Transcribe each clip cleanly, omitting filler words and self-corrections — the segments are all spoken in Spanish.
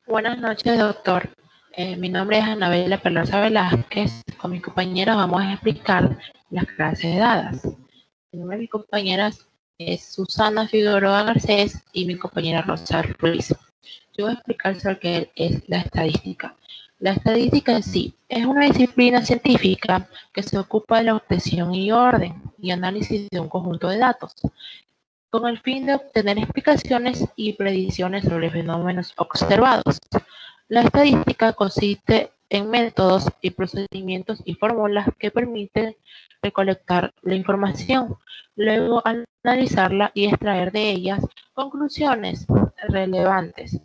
Buenas noches, doctor. Mi nombre es Anabela Pelosa Velázquez. Con mi compañera vamos a explicar las clases dadas. El nombre de mi compañera es Susana Figueroa Garcés y mi compañera Rosa Ruiz. Yo voy a explicar sobre qué es la estadística. La estadística en sí es una disciplina científica que se ocupa de la obtención y orden y análisis de un conjunto de datos, con el fin de obtener explicaciones y predicciones sobre fenómenos observados. La estadística consiste en métodos y procedimientos y fórmulas que permiten recolectar la información, luego analizarla y extraer de ellas conclusiones relevantes.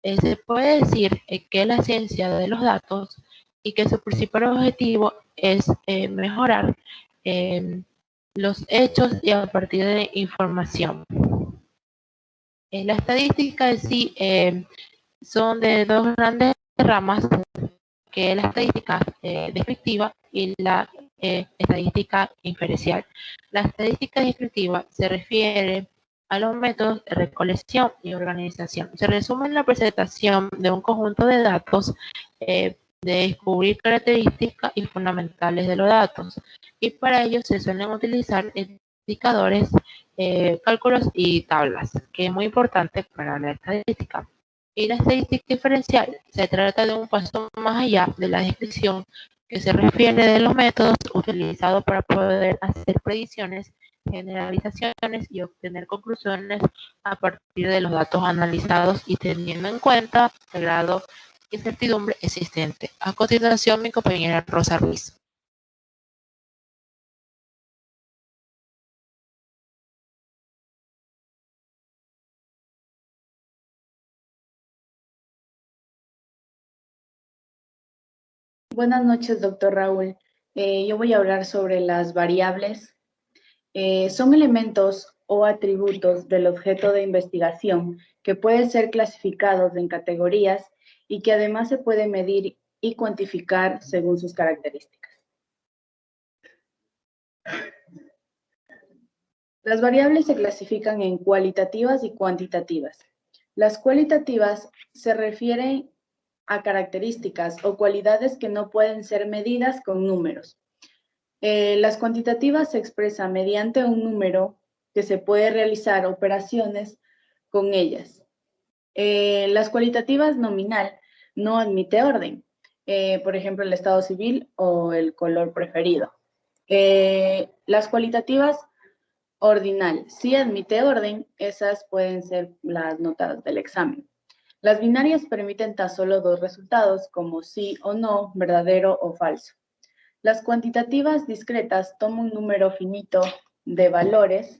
Se puede decir que la ciencia de los datos y que su principal objetivo es mejorar eh, los hechos y a partir de información. La estadística en sí son de dos grandes ramas, que es la estadística descriptiva y la estadística inferencial. La estadística descriptiva se refiere a los métodos de recolección y organización. Se resume en la presentación de un conjunto de datos, de descubrir características y fundamentales de los datos. Y para ello se suelen utilizar indicadores, cálculos y tablas, que es muy importante para la estadística. Y la estadística diferencial se trata de un paso más allá de la descripción, que se refiere de los métodos utilizados para poder hacer predicciones, generalizaciones y obtener conclusiones a partir de los datos analizados y teniendo en cuenta el grado de incertidumbre existente. A continuación, mi compañera Rosa Ruiz. Buenas noches, doctor Raúl. Yo voy a hablar sobre las variables. Son elementos o atributos del objeto de investigación que pueden ser clasificados en categorías y que además se puede medir y cuantificar según sus características. Las variables se clasifican en cualitativas y cuantitativas. Las cualitativas se refieren a características o cualidades que no pueden ser medidas con números. Las cuantitativas se expresan mediante un número que se puede realizar operaciones con ellas. Las cualitativas nominal no admite orden, por ejemplo, el estado civil o el color preferido. Las cualitativas ordinal sí admite orden, esas pueden ser las notas del examen. Las binarias permiten tan solo dos resultados, como sí o no, verdadero o falso. Las cuantitativas discretas toman un número finito de valores,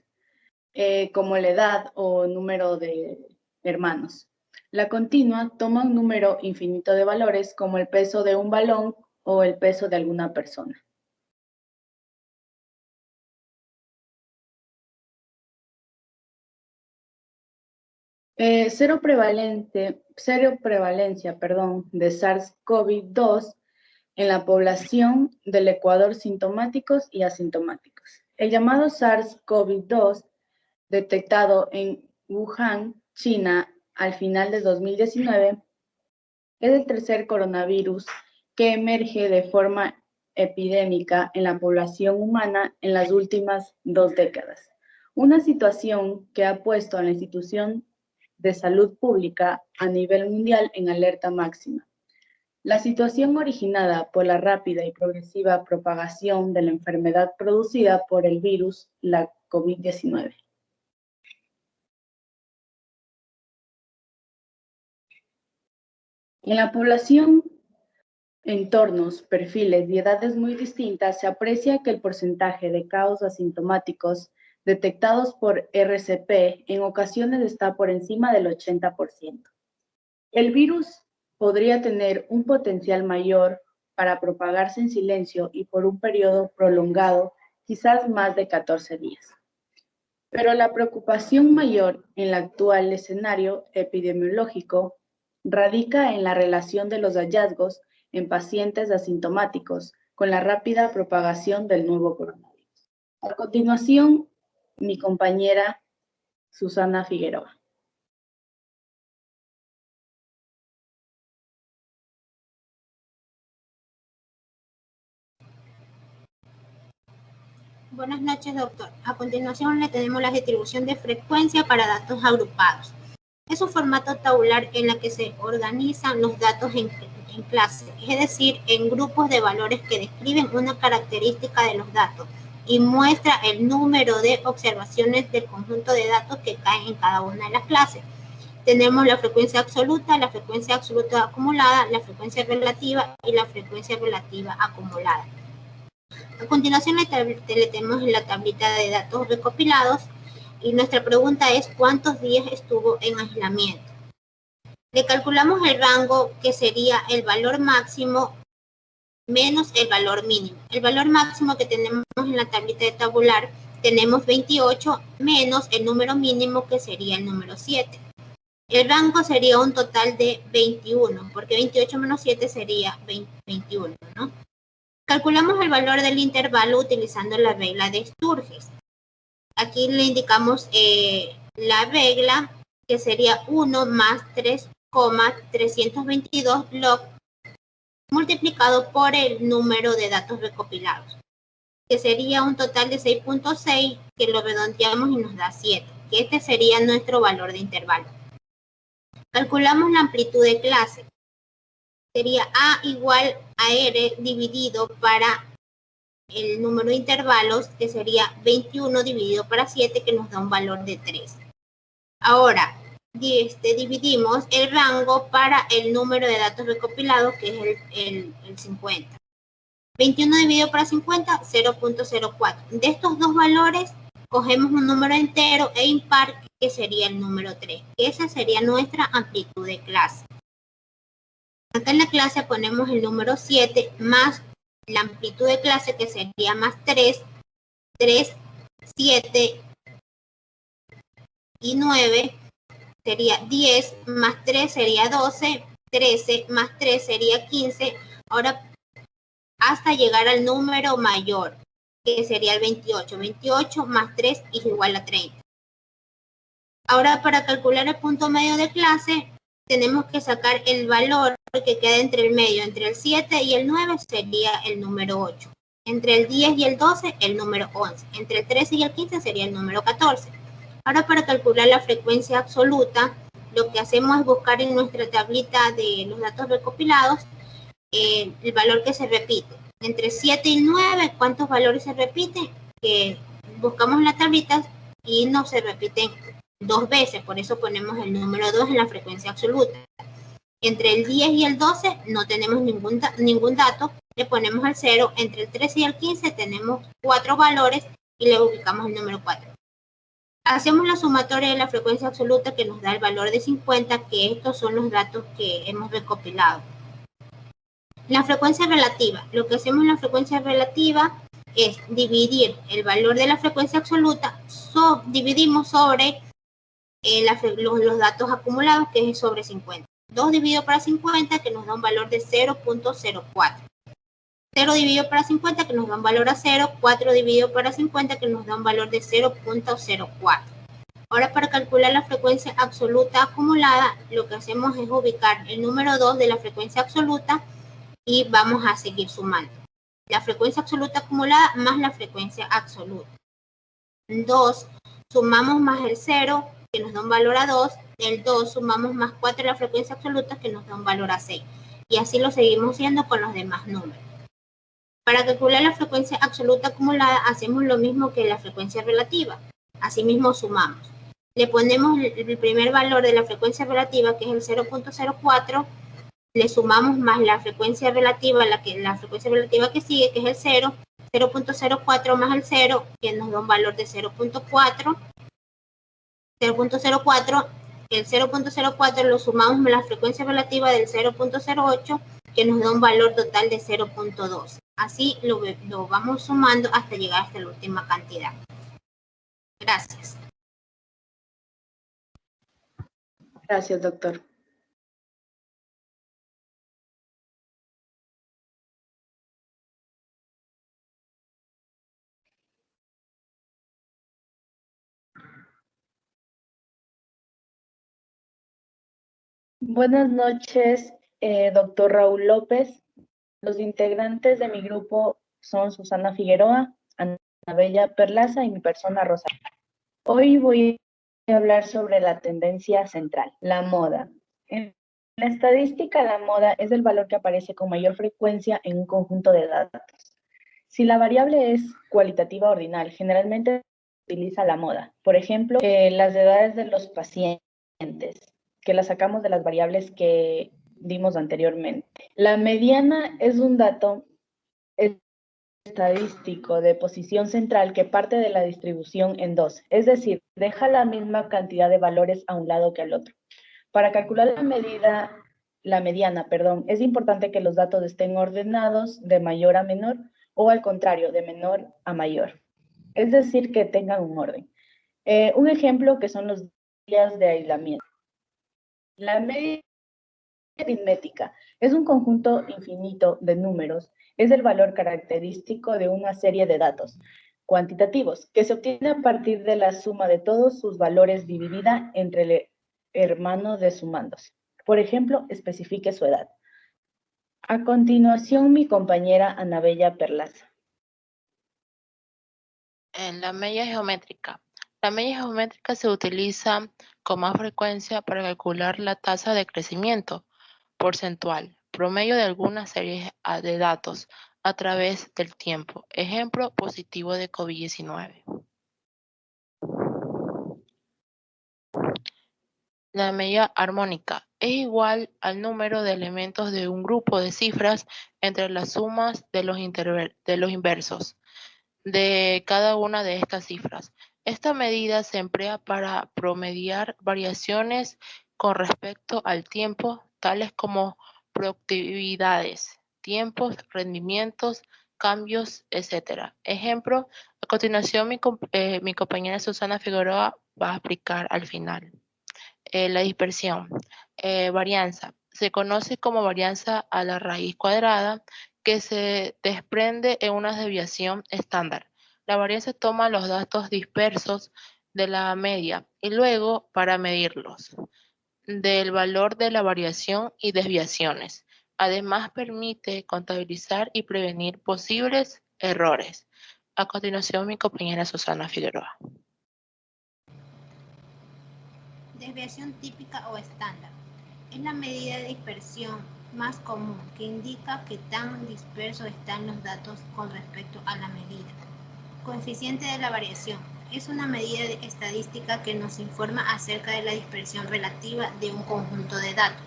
como la edad o número de hermanos. La continua toma un número infinito de valores, como el peso de un balón o el peso de alguna persona. Cero prevalencia de SARS-CoV-2 en la población del Ecuador sintomáticos y asintomáticos. El llamado SARS-CoV-2, detectado en Wuhan, China, al final de 2019, es el tercer coronavirus que emerge de forma epidémica en la población humana en las últimas 2 décadas. Una situación que ha puesto a la institución de salud pública a nivel mundial en alerta máxima. La situación originada por la rápida y progresiva propagación de la enfermedad producida por el virus, la COVID-19. En la población, entornos, perfiles y edades muy distintas, se aprecia que el porcentaje de casos asintomáticos detectados por RCP en ocasiones está por encima del 80%. El virus podría tener un potencial mayor para propagarse en silencio y por un periodo prolongado, quizás más de 14 días. Pero la preocupación mayor en el actual escenario epidemiológico radica en la relación de los hallazgos en pacientes asintomáticos con la rápida propagación del nuevo coronavirus. A continuación, mi compañera Susana Figueroa. Buenas noches, doctor. A continuación le tenemos la distribución de frecuencia para datos agrupados. Es un formato tabular en la que se organizan los datos en clase, es decir, en grupos de valores que describen una característica de los datos y muestra el número de observaciones del conjunto de datos que caen en cada una de las clases. Tenemos la frecuencia absoluta acumulada, la frecuencia relativa y la frecuencia relativa acumulada. A continuación le tenemos la tablita de datos recopilados y nuestra pregunta es ¿cuántos días estuvo en aislamiento? Le calculamos el rango que sería el valor máximo menos el valor mínimo. El valor máximo que tenemos en la tablita de tabular tenemos 28 menos el número mínimo que sería el número 7. El rango sería un total de 21, porque 28 menos 7 sería 21, ¿no? Calculamos el valor del intervalo utilizando la regla de Sturges. Aquí le indicamos la regla que sería 1 más 3,322 log multiplicado por el número de datos recopilados, que sería un total de 6.6, que lo redondeamos y nos da 7, que este sería nuestro valor de intervalo. Calculamos la amplitud de clase. Sería A igual a R dividido para el número de intervalos, que sería 21 dividido para 7, que nos da un valor de 3. Ahora, dividimos el rango para el número de datos recopilados, que es el 50. 21 dividido para 50, 0.04. De estos dos valores, cogemos un número entero e impar, que sería el número 3. Esa sería nuestra amplitud de clase. Acá en la clase ponemos el número 7 más la amplitud de clase, que sería más 3, 7 y 9 sería 10, más 3 sería 12, 13 más 3 sería 15. Ahora hasta llegar al número mayor, que sería el 28. 28 más 3 es igual a 30. Ahora, para calcular el punto medio de clase, tenemos que sacar el valor que queda entre el medio, entre el 7 y el 9 sería el número 8. Entre el 10 y el 12, el número 11. Entre el 13 y el 15 sería el número 14. Ahora, para calcular la frecuencia absoluta, lo que hacemos es buscar en nuestra tablita de los datos recopilados el valor que se repite. Entre 7 y 9, ¿cuántos valores se repiten? Que buscamos en la tablita y no se repiten dos veces, por eso ponemos el número 2 en la frecuencia absoluta. Entre el 10 y el 12 no tenemos ningún dato, le ponemos el 0. Entre el 13 y el 15 tenemos 4 valores y le ubicamos el número 4. Hacemos la sumatoria de la frecuencia absoluta, que nos da el valor de 50, que estos son los datos que hemos recopilado. La frecuencia relativa. Lo que hacemos en la frecuencia relativa es dividir el valor de la frecuencia absoluta, dividimos sobre los datos acumulados, que es sobre 50. 2 dividido para 50, que nos da un valor de 0.04. 0 dividido para 50, que nos da un valor a 0. 4 dividido para 50, que nos da un valor de 0.04. Ahora, para calcular la frecuencia absoluta acumulada, lo que hacemos es ubicar el número 2 de la frecuencia absoluta y vamos a seguir sumando. La frecuencia absoluta acumulada más la frecuencia absoluta. 2 sumamos más el 0, que nos da un valor a 2. El 2 sumamos más 4 la frecuencia absoluta, que nos da un valor a 6. Y así lo seguimos haciendo con los demás números. Para calcular la frecuencia absoluta acumulada, hacemos lo mismo que la frecuencia relativa. Asimismo sumamos. Le ponemos el primer valor de la frecuencia relativa, que es el 0.04. Le sumamos más la frecuencia relativa, la frecuencia relativa que sigue, que es el 0. 0.04 más el 0, que nos da un valor de 0.4. 0.04, el 0.04 lo sumamos a la frecuencia relativa del 0.08, que nos da un valor total de 0.2. Así lo vamos sumando hasta llegar hasta la última cantidad. Gracias. Gracias, doctor. Buenas noches, doctor Raúl López. Los integrantes de mi grupo son Susana Figueroa, Ana Bella Perlaza y mi persona Rosa. Hoy voy a hablar sobre la tendencia central, la moda. En la estadística, la moda es el valor que aparece con mayor frecuencia en un conjunto de datos. Si la variable es cualitativa ordinal, generalmente se utiliza la moda. Por ejemplo, las edades de los pacientes, que las sacamos de las variables que dimos anteriormente. La mediana es un dato estadístico de posición central que parte de la distribución en dos, es decir, deja la misma cantidad de valores a un lado que al otro. Para calcular la mediana, es importante que los datos estén ordenados de mayor a menor o al contrario, de menor a mayor. Es decir, que tengan un orden. Un ejemplo que son los días de aislamiento. La media aritmética es un conjunto infinito de números, es el valor característico de una serie de datos cuantitativos que se obtiene a partir de la suma de todos sus valores dividida entre el hermano de sumandos. Por ejemplo, especifique su edad. A continuación, mi compañera Anabella Perlaza. En la media geométrica. La media geométrica se utiliza con más frecuencia para calcular la tasa de crecimiento porcentual promedio de alguna serie de datos a través del tiempo. Ejemplo positivo de COVID-19. La medida armónica es igual al número de elementos de un grupo de cifras entre las sumas de los inversos de cada una de estas cifras. Esta medida se emplea para promediar variaciones con respecto al tiempo, tales como productividades, tiempos, rendimientos, cambios, etc. Ejemplo, a continuación mi compañera Susana Figueroa va a explicar al final. La dispersión. Varianza. Se conoce como varianza a la raíz cuadrada que se desprende en una desviación estándar. La varianza toma los datos dispersos de la media y luego, para medirlos, del valor de la variación y desviaciones. Además, permite contabilizar y prevenir posibles errores. A continuación, mi compañera Susana Figueroa. Desviación típica o estándar. Es la medida de dispersión más común que indica qué tan dispersos están los datos con respecto a la medida. Coeficiente de la variación. Es una medida estadística que nos informa acerca de la dispersión relativa de un conjunto de datos.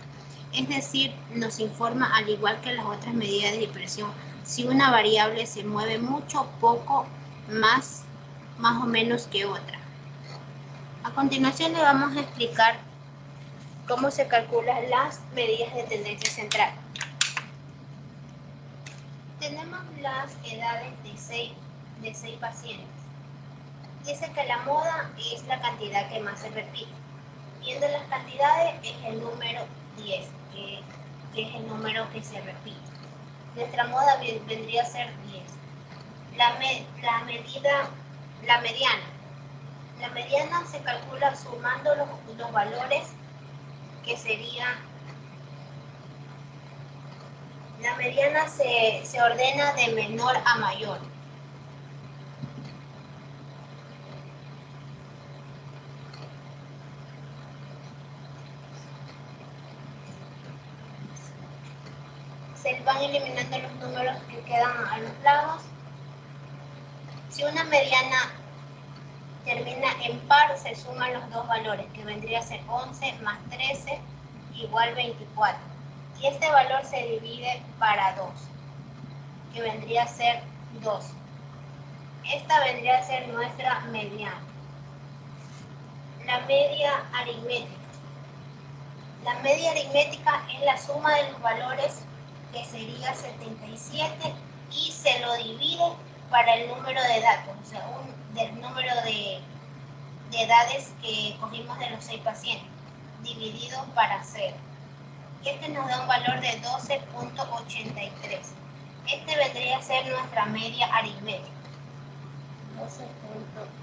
Es decir, nos informa, al igual que las otras medidas de dispersión, si una variable se mueve mucho, poco, más o menos que otra. A continuación le vamos a explicar cómo se calculan las medidas de tendencia central. Tenemos las edades de 6 pacientes. Dice que la moda es la cantidad que más se repite. Viendo las cantidades es el número 10, que es el número que se repite. Nuestra moda vendría a ser 10. La mediana. La mediana se calcula sumando los valores que sería, la mediana se ordena de menor a mayor. Se van eliminando los números que quedan a los lados. Si una mediana termina en par, se suman los dos valores, que vendría a ser 11 más 13 igual 24. Y este valor se divide para 2, que vendría a ser 2. Esta vendría a ser nuestra mediana. La media aritmética. La media aritmética es la suma de los valores, que sería 77, y se lo divide para el número de datos, o sea, del número de edades que cogimos de los 6 pacientes, dividido para 0. Este nos da un valor de 12.83. Este vendría a ser nuestra media aritmética. 12.83.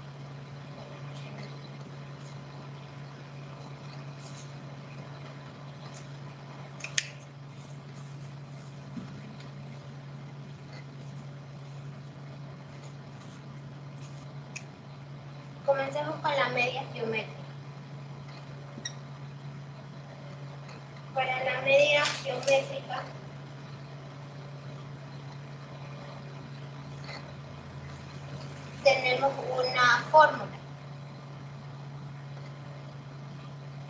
Comencemos con la media geométrica. Para la media geométrica tenemos una fórmula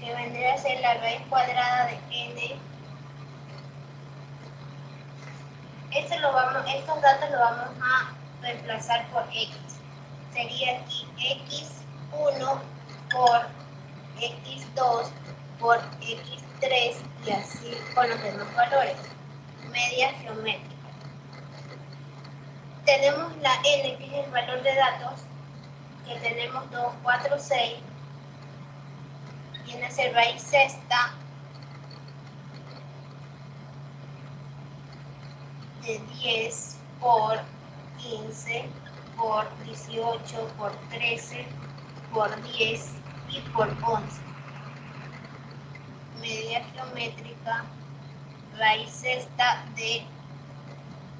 que vendría a ser la raíz cuadrada de n. Estos datos los vamos a reemplazar por x. Sería aquí x1 por x2 por x3 y así con los demás valores. Media geométrica. Tenemos la n, que es el valor de datos, que tenemos 2, 4, 6. Viene a ser raíz sexta de 10 por 15 por 18 por 13 por 10 y por 11. Media geométrica, raíz sexta de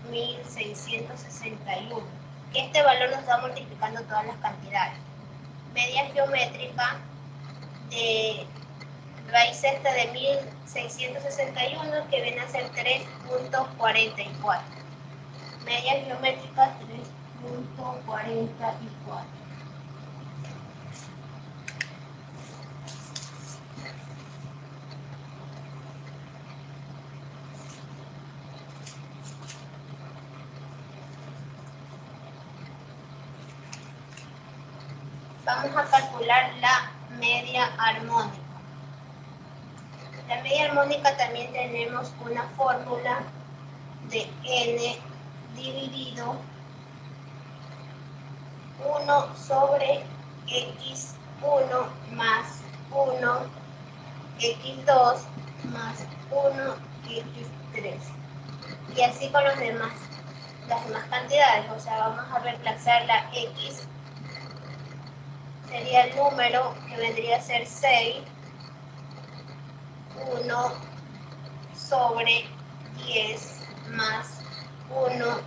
1661. Este valor nos va multiplicando todas las cantidades. Media geométrica de raíz sexta de 1661, que viene a ser 3.44. Media geométrica 3.44. Vamos a calcular la media armónica. La media armónica también tenemos una fórmula de n dividido 1 sobre x1 más 1, x2 más 1, x3. Y así con las demás cantidades. O sea, vamos a reemplazar la x. Sería el número que vendría a ser 6, 1 sobre 10 más 1,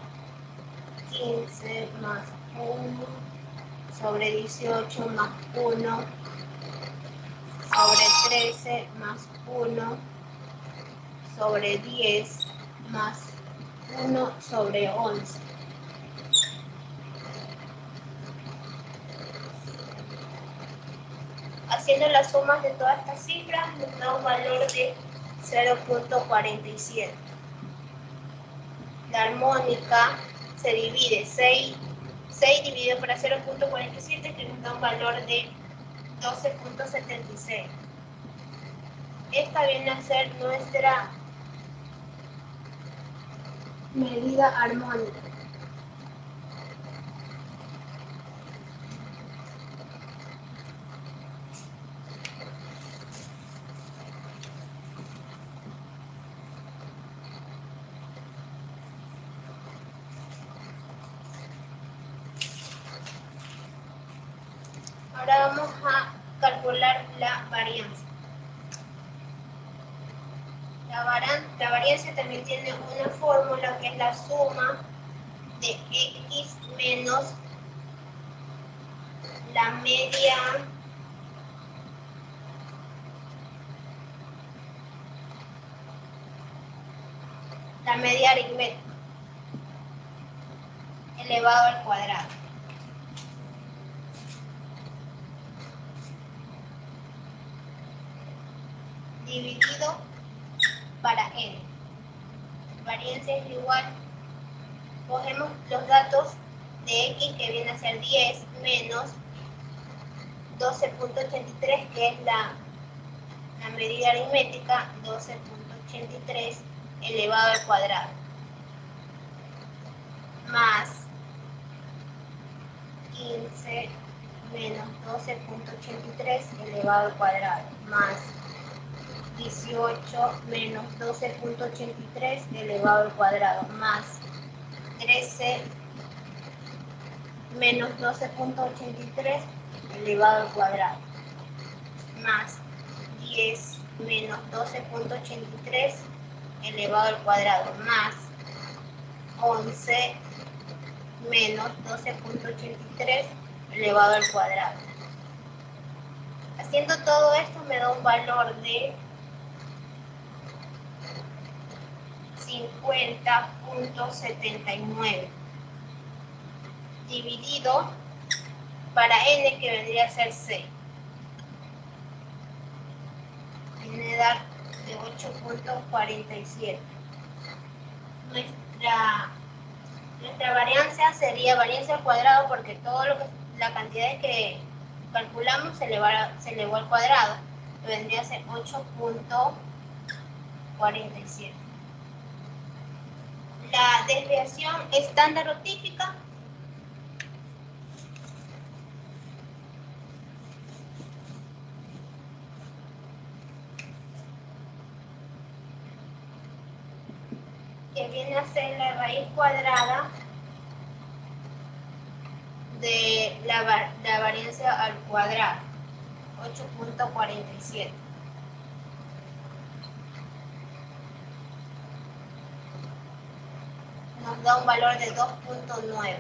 15 más 1 sobre 18 más 1 sobre 13 más 1 sobre 10 más 1 sobre 11. Haciendo las sumas de todas estas cifras nos da un valor de 0.47. La armónica se divide 6 dividido por 0.47, que nos da un valor de 12.76. Esta viene a ser nuestra medida armónica. Ahora vamos a calcular la varianza. La varianza también tiene una fórmula que es la suma de x menos la media aritmética elevado al cuadrado. Dividido para n. Varianza es igual. Cogemos los datos de x, que viene a ser 10 menos 12.83, que es la medida aritmética, 12.83 elevado al cuadrado, más 15 menos 12.83 elevado al cuadrado, más 18 menos 12.83 elevado al cuadrado, más 13 menos 12.83 elevado al cuadrado, más 10 menos 12.83 elevado al cuadrado, más 11 menos 12.83 elevado al cuadrado, Haciendo todo esto me da un valor de 50.79 dividido para n, que vendría a ser 6. Viene a dar de 8.47. Nuestra varianza sería varianza al cuadrado, porque todo lo que la cantidad que calculamos se elevó al cuadrado, que vendría a ser 8.47. La desviación estándar o típica que viene a ser la raíz cuadrada de la varianza al cuadrado, 8.47. Nos da un valor de 2.9.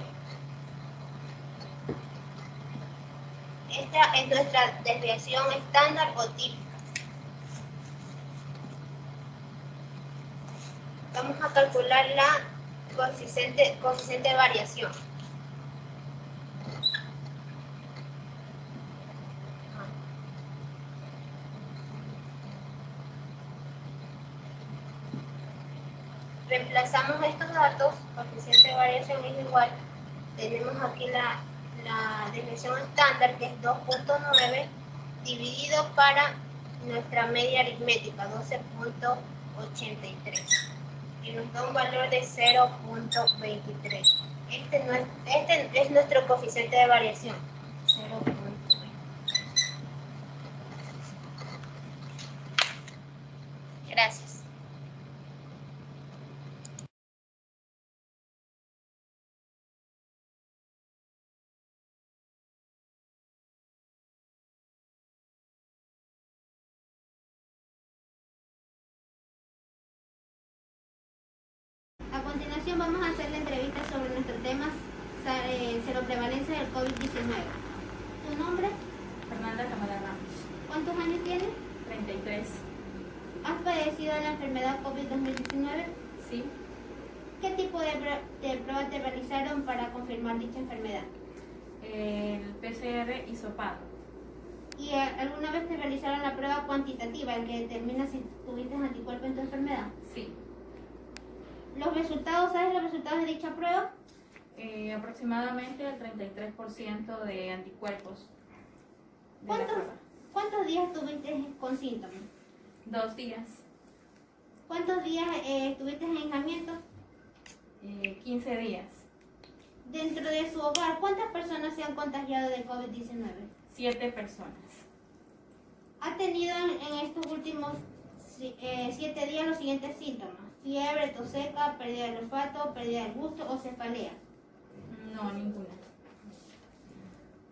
Esta es nuestra desviación estándar o típica. Vamos a calcular la coeficiente de variación. Reemplazamos estos datos, coeficiente de variación es igual, tenemos aquí la desviación estándar, que es 2.9, dividido para nuestra media aritmética, 12.83, y nos da un valor de 0.23. Este es nuestro coeficiente de variación, 0.23. Gracias. A continuación vamos a hacer la entrevista sobre nuestro tema seroprevalencia del COVID-19. ¿Tu nombre? Fernanda Camara Ramos. ¿Cuántos años tienes? 33. ¿Has padecido la enfermedad COVID-2019? Sí. ¿Qué tipo de prueba te realizaron para confirmar dicha enfermedad? El PCR hisopado. ¿Y alguna vez te realizaron la prueba cuantitativa, el que determina si tuviste anticuerpo en tu enfermedad? Sí. ¿Sabes los resultados de dicha prueba? Aproximadamente el 33% de anticuerpos. De la prueba. ¿Cuántos días tuviste con síntomas? 2 días. ¿Cuántos días estuviste en aislamiento? 15 días. Dentro de su hogar, ¿cuántas personas se han contagiado de COVID-19? 7 personas. ¿Ha tenido en estos últimos 7 días los siguientes síntomas? Fiebre, tos seca, pérdida del olfato, pérdida del gusto o cefalea. No, ninguna.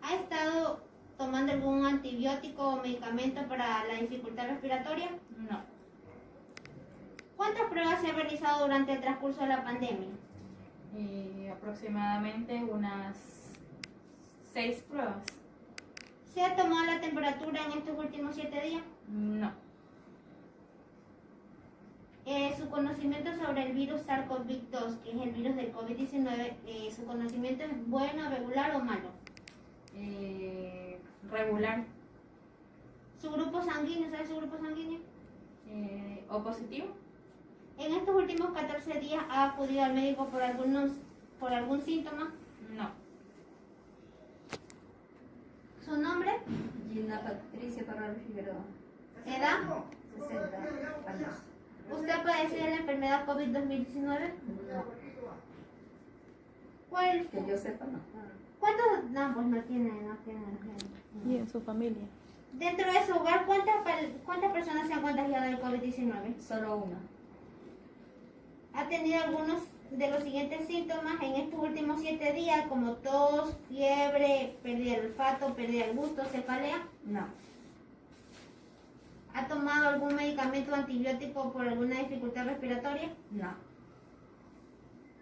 ¿Ha estado tomando algún antibiótico o medicamento para la dificultad respiratoria? No. ¿Cuántas pruebas se ha realizado durante el transcurso de la pandemia? Aproximadamente unas 6 pruebas. ¿Se ha tomado la temperatura en estos últimos 7 días? No. Su conocimiento sobre el virus SARS-CoV-2, que es el virus del COVID-19, ¿su conocimiento es bueno, regular o malo? Regular. ¿Su grupo sanguíneo, sabe su grupo sanguíneo? ¿O positivo? ¿En estos últimos 14 días ha acudido al médico por algún síntoma? No. ¿Su nombre? Gina Patricia Parral Figueroa. ¿Edad? 60 años. ¿Usted ha padecido la enfermedad COVID-2019? No, ¿Cuál? que yo sepa, no. ¿Cuántos? No, pues no tiene. Y en su familia. Dentro de su hogar, ¿cuántas personas se han contagiado del COVID-19? Solo una. ¿Ha tenido algunos de los siguientes síntomas en estos últimos 7 días, como tos, fiebre, pérdida del olfato, pérdida del gusto, cefalea? No, ¿Ha tomado algún medicamento antibiótico por alguna dificultad respiratoria? no.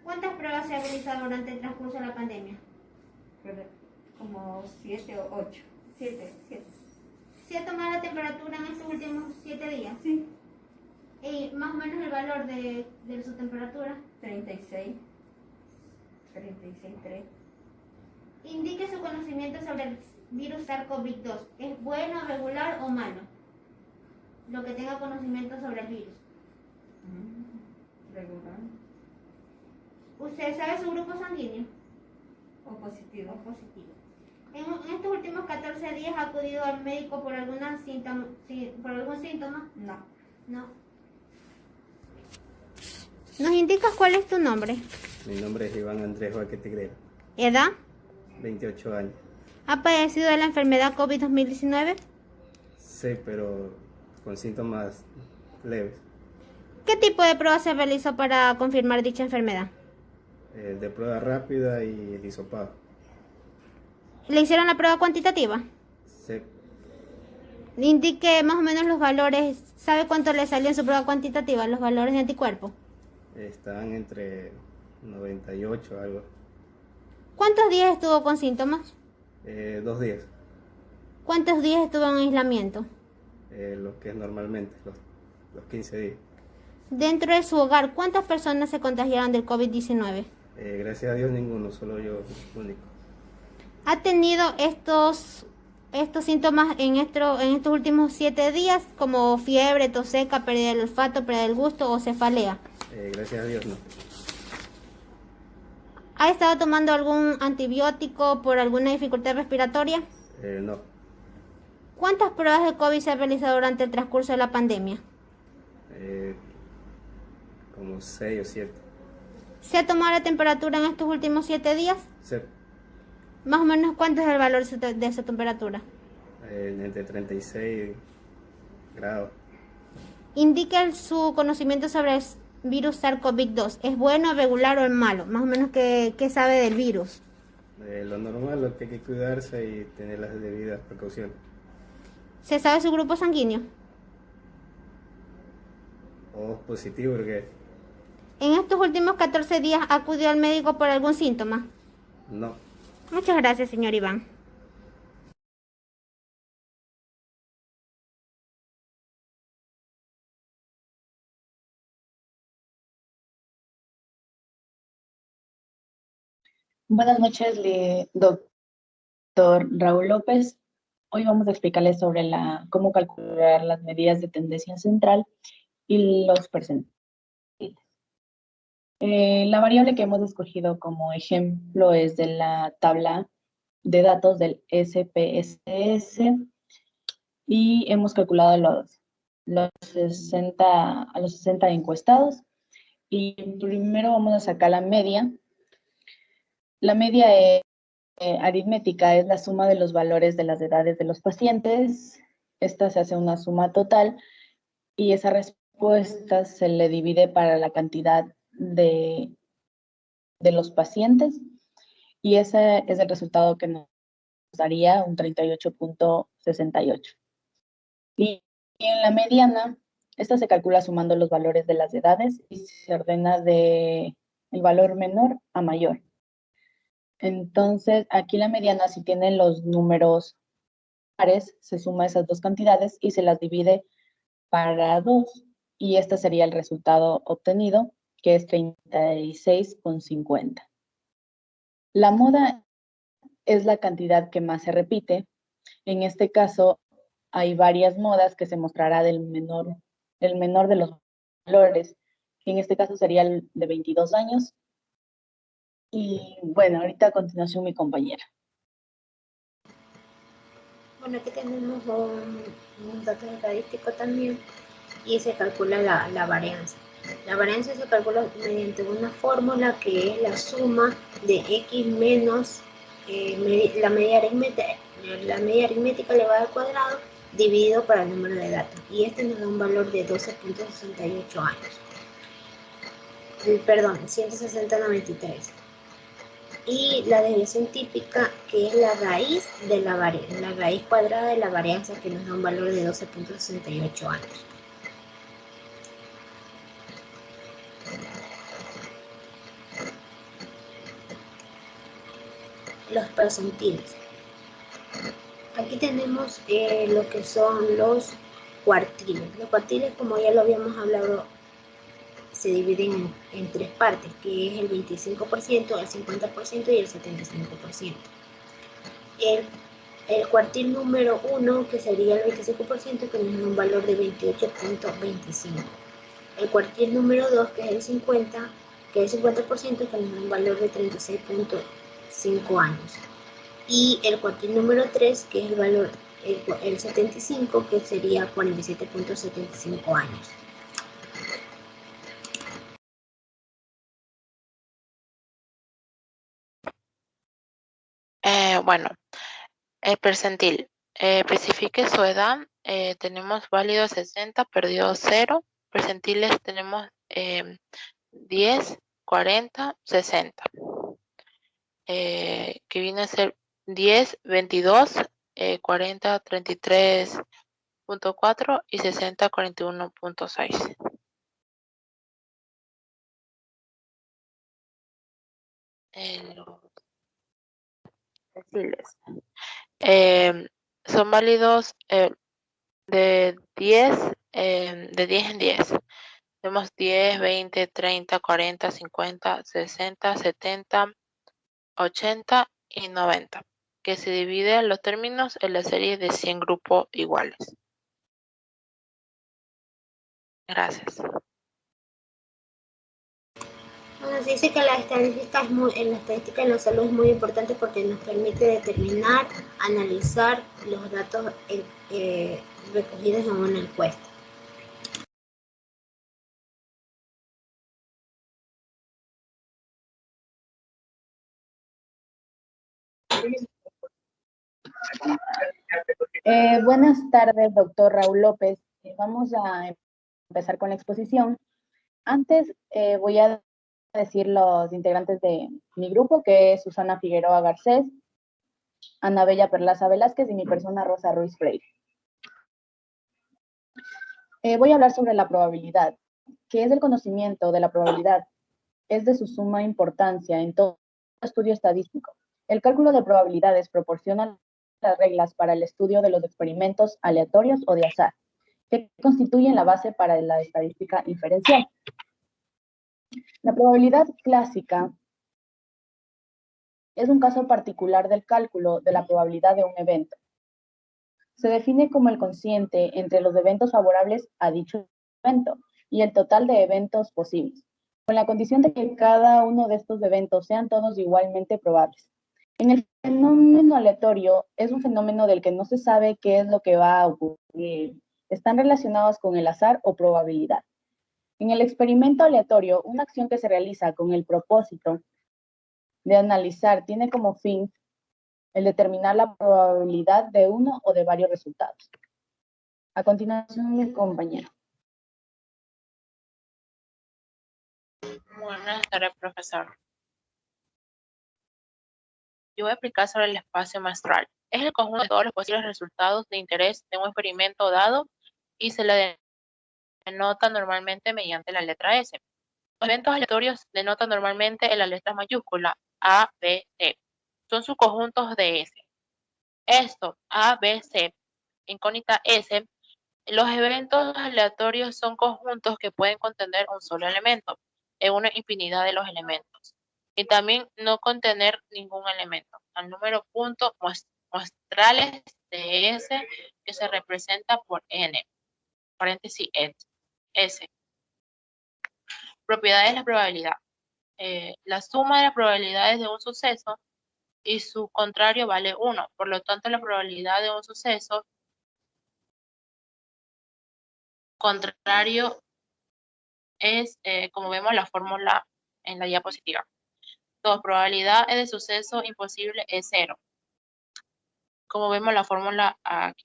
¿Cuántas pruebas se ha realizado durante el transcurso de la pandemia? Como 7 o 8. 7. ¿Se ha tomado la temperatura en estos últimos 7 días? Sí. Y más o menos el valor de su temperatura. 36. 36,3. Indique su conocimiento sobre el virus SARS-CoV-2. ¿Es bueno, regular o malo? Lo que tenga conocimiento sobre el virus. Regular. ¿Usted sabe su grupo sanguíneo? O positivo. Positivo. En estos últimos 14 días ha acudido al médico por algún síntoma. No. No. ¿Nos indicas cuál es tu nombre? Mi nombre es Iván Andrés Joaquín Tigrera, ¿Edad? 28 años. ¿Ha padecido de la enfermedad COVID-2019? Sí, pero con síntomas leves. ¿Qué tipo de prueba se realizó para confirmar dicha enfermedad? De prueba rápida y el hisopado. ¿Le hicieron la prueba cuantitativa? Sí, Indique más o menos los valores. ¿Sabe cuánto le salió en su prueba cuantitativa, los valores de anticuerpos? están entre 98 algo. ¿Cuántos días estuvo con síntomas? 2 días, ¿Cuántos días estuvo en aislamiento? lo que es normalmente, los 15 días. Dentro de su hogar, ¿cuántas personas se contagiaron del COVID-19? Gracias a Dios ninguno, solo yo único. ¿Ha tenido estos síntomas en estos últimos 7 días, como fiebre, tos seca, pérdida del olfato, pérdida del gusto o cefalea? Gracias a Dios no. ¿Ha estado tomando algún antibiótico por alguna dificultad respiratoria? No. ¿Cuántas pruebas de COVID se han realizado durante el transcurso de la pandemia? Como 6 o 7. ¿Se ha tomado la temperatura en estos últimos 7 días? Sí, Más o menos, ¿cuánto es el valor de su temperatura? entre 36 grados. Indique su conocimiento sobre el virus SARS-CoV-2. ¿Es bueno, regular o es malo? Más o menos, ¿qué sabe del virus? Lo normal, lo que hay que cuidarse y tener las debidas precauciones. ¿Se sabe su grupo sanguíneo? O positivo, porque En estos últimos 14 días ha acudido al médico por algún síntoma. no. Muchas gracias, señor Iván. Buenas noches, doctor Raúl López. Hoy vamos a explicarles sobre cómo calcular las medidas de tendencia central y los percentiles. La variable que hemos escogido como ejemplo es de la tabla de datos del SPSS y hemos calculado a los 60 encuestados. Y primero vamos a sacar la media. La media aritmética es la suma de los valores de las edades de los pacientes. Esta se hace una suma total y esa respuesta se le divide para la cantidad de los pacientes y ese es el resultado que nos daría un 38,68. Y en la mediana, esta se calcula sumando los valores de las edades y se ordena de el valor menor a mayor. Entonces, aquí la mediana, si tiene los números pares, se suma esas dos cantidades y se las divide para 2. Y este sería el resultado obtenido, que es 36,50. La moda es la cantidad que más se repite. En este caso, hay varias modas que se mostrará el menor de los valores. En este caso sería el de 22 años. Y bueno, ahorita a continuación mi compañera. Bueno, aquí tenemos un dato estadístico también y se calcula la varianza. La varianza se calcula mediante una fórmula que es la suma de x menos la media aritmética elevada al cuadrado dividido para el número de datos. Y este nos da un valor de 12,68 años. Perdón, 160,93. Y la desviación típica, que es la raíz de la raíz cuadrada de la varianza, que nos da un valor de 12,68 años. Los percentiles. Aquí tenemos lo que son los cuartiles. Los cuartiles, como ya lo habíamos hablado, se dividen en tres partes, que es el 25%, el 50% y el 75%. El cuartil número 1, que sería el 25%, que nos da un valor de 28.25. El cuartil número 2, que es el 50, que es el 50%, que nos da un valor de 36.5 años. Y el cuartil número 3, que es el valor, el 75, que sería 47.75 años. Bueno, el percentil. Especifique su edad. Tenemos válido 60, perdido 0. Percentiles tenemos 10, 40, 60. Que viene a ser 10, 22, 40, 33.4 y 60, 41.6. Los percentiles. Son válidos de 10 en 10. Tenemos 10, 20, 30, 40, 50, 60, 70, 80 y 90, que se dividen los términos en la serie de 100 grupos iguales. Gracias. Bueno, se dice que la estadística en la salud es muy importante porque nos permite determinar, analizar los datos recogidos en una encuesta. Buenas tardes, doctor Raúl López. Vamos a empezar con la exposición. Antes voy a decir los integrantes de mi grupo, que es Susana Figueroa Garcés, Ana Bella Perlaza Velázquez y mi persona Rosa Ruiz Freire. Voy a hablar sobre la probabilidad. ¿Qué es el conocimiento de la probabilidad? Es de su suma importancia en todo estudio estadístico. El cálculo de probabilidades proporciona las reglas para el estudio de los experimentos aleatorios o de azar, que constituyen la base para la estadística inferencial. La probabilidad clásica es un caso particular del cálculo de la probabilidad de un evento. Se define como el cociente entre los eventos favorables a dicho evento y el total de eventos posibles, con la condición de que cada uno de estos eventos sean todos igualmente probables. En el fenómeno aleatorio es un fenómeno del que no se sabe qué es lo que va a ocurrir. Están relacionados con el azar o probabilidad. En el experimento aleatorio, una acción que se realiza con el propósito de analizar tiene como fin el determinar la probabilidad de uno o de varios resultados. A continuación, mi compañero. Buenas tardes, profesor. Yo voy a explicar sobre el espacio muestral. Es el conjunto de todos los posibles resultados de interés de un experimento dado y se le denota normalmente mediante la letra S. Los eventos aleatorios denotan normalmente en la letra mayúscula A, B, C. Son subconjuntos de S. Esto, A, B, C, incógnita S, los eventos aleatorios son conjuntos que pueden contener un solo elemento en una infinidad de los elementos y también no contener ningún elemento. Al número punto muestrales de S que se representa por N, paréntesis S. Propiedades de la probabilidad. La suma de las probabilidades de un suceso y su contrario vale 1. Por lo tanto, la probabilidad de un suceso contrario es, como vemos, la fórmula en la diapositiva. 2. Probabilidad de suceso imposible es 0. Como vemos la fórmula aquí.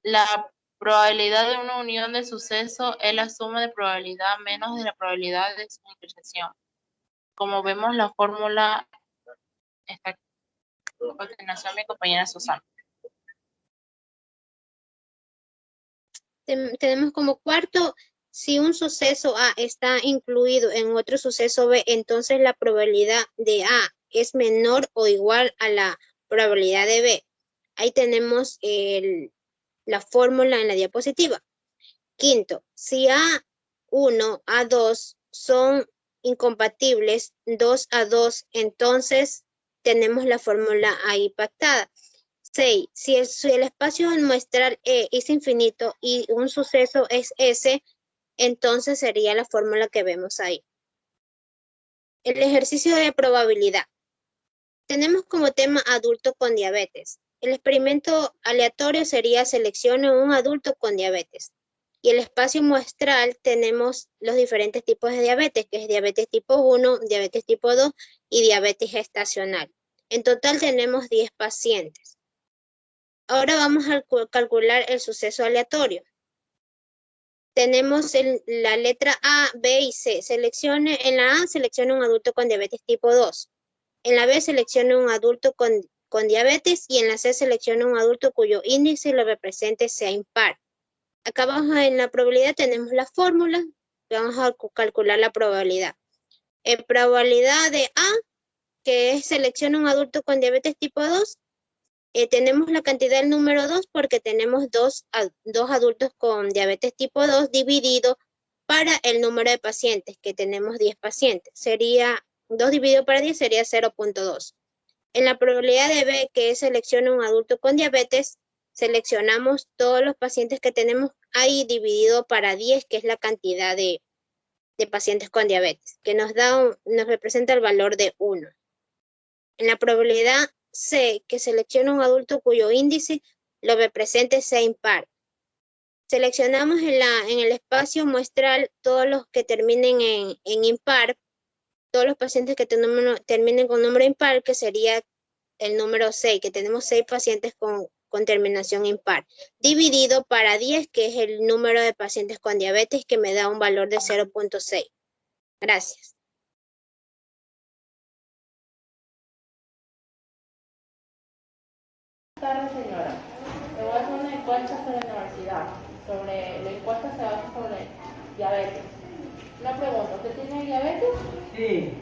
La probabilidad de una unión de suceso es la suma de probabilidad menos de la probabilidad de su intersección. Como vemos la fórmula está aquí. A continuación mi compañera Susana. Tenemos como cuarto, si un suceso A está incluido en otro suceso B, entonces la probabilidad de A es menor o igual a la probabilidad de B. Ahí tenemos la fórmula en la diapositiva. Quinto, si A1, A2 son incompatibles, 2 a 2, entonces tenemos la fórmula ahí pactada. 6. Si el espacio muestral E es infinito y un suceso es S, entonces sería la fórmula que vemos ahí. El ejercicio de probabilidad. Tenemos como tema adulto con diabetes. El experimento aleatorio sería seleccione un adulto con diabetes. Y el espacio muestral tenemos los diferentes tipos de diabetes, que es diabetes tipo 1, diabetes tipo 2 y diabetes gestacional. En total tenemos 10 pacientes. Ahora vamos a calcular el suceso aleatorio. Tenemos la letra A, B y C. En la A seleccione un adulto con diabetes tipo 2. En la B seleccione un adulto con diabetes y en la C seleccione un adulto cuyo índice lo represente sea impar. Acá abajo en la probabilidad tenemos la fórmula. Vamos a calcular la probabilidad. En probabilidad de A, que es seleccione un adulto con diabetes tipo 2, tenemos la cantidad del número 2 porque tenemos dos adultos con diabetes tipo 2 dividido para el número de pacientes, que tenemos 10 pacientes. Sería 2 dividido para 10 sería 0.2. En la probabilidad de B, que es seleccione un adulto con diabetes, seleccionamos todos los pacientes que tenemos ahí dividido para 10, que es la cantidad de pacientes con diabetes, que nos representa el valor de 1. En la probabilidad C, que selecciona un adulto cuyo índice lo represente sea impar. Seleccionamos en el espacio muestral todos los que terminen en impar, todos los pacientes que terminen con número impar, que sería el número 6, que tenemos 6 pacientes con terminación impar, dividido para 10, que es el número de pacientes con diabetes, que me da un valor de 0.6. Gracias. Buenas tardes, señora. Le voy a hacer una encuesta sobre la universidad. La encuesta se basa sobre diabetes. Una pregunta, ¿usted tiene diabetes? Sí,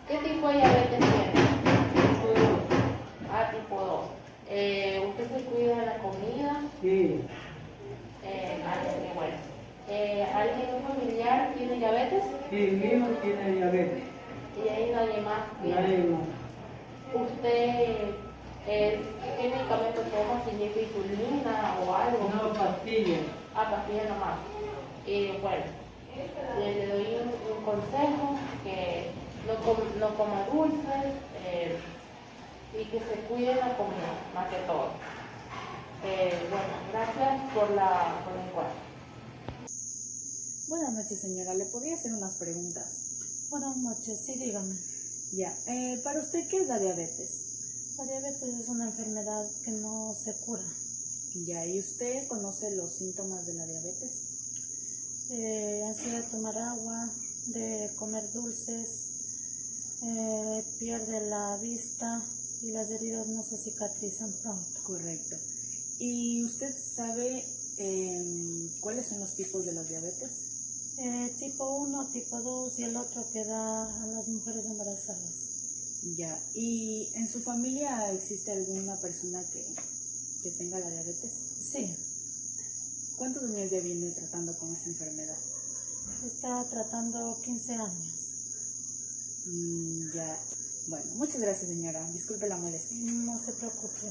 ¿Qué tipo de diabetes tiene? Tipo 2. ¿Usted se cuida de la comida? sí, Bueno. ¿Alguien familiar tiene diabetes? sí, mi hijo tiene diabetes. Y ahí nadie más tiene. Nadie más. ¿Usted qué medicamento toma? ¿Si lleva insulina o algo? No, pastillas. Pastillas nomás. Bueno, le doy un consejo, que no coma dulces y que se cuide la comida, más que todo. Bueno, gracias por la encuesta. Buenas noches, señora. ¿Le podría hacer unas preguntas? Buenas noches, sí, dígame. Ya. ¿Para usted qué es la diabetes? La diabetes es una enfermedad que no se cura. Ya. ¿Y usted conoce los síntomas de la diabetes? Así de tomar agua, de comer dulces, pierde la vista y las heridas no se cicatrizan pronto. Correcto. ¿Y usted sabe cuáles son los tipos de la diabetes? Tipo 1, tipo 2 y el otro que da a las mujeres embarazadas. Ya. ¿Y en su familia existe alguna persona que tenga la diabetes? Sí, ¿Cuántos años ya viene tratando con esta enfermedad? está tratando 15 años. Ya. Bueno, muchas gracias, señora. Disculpe la molestia. No se preocupe.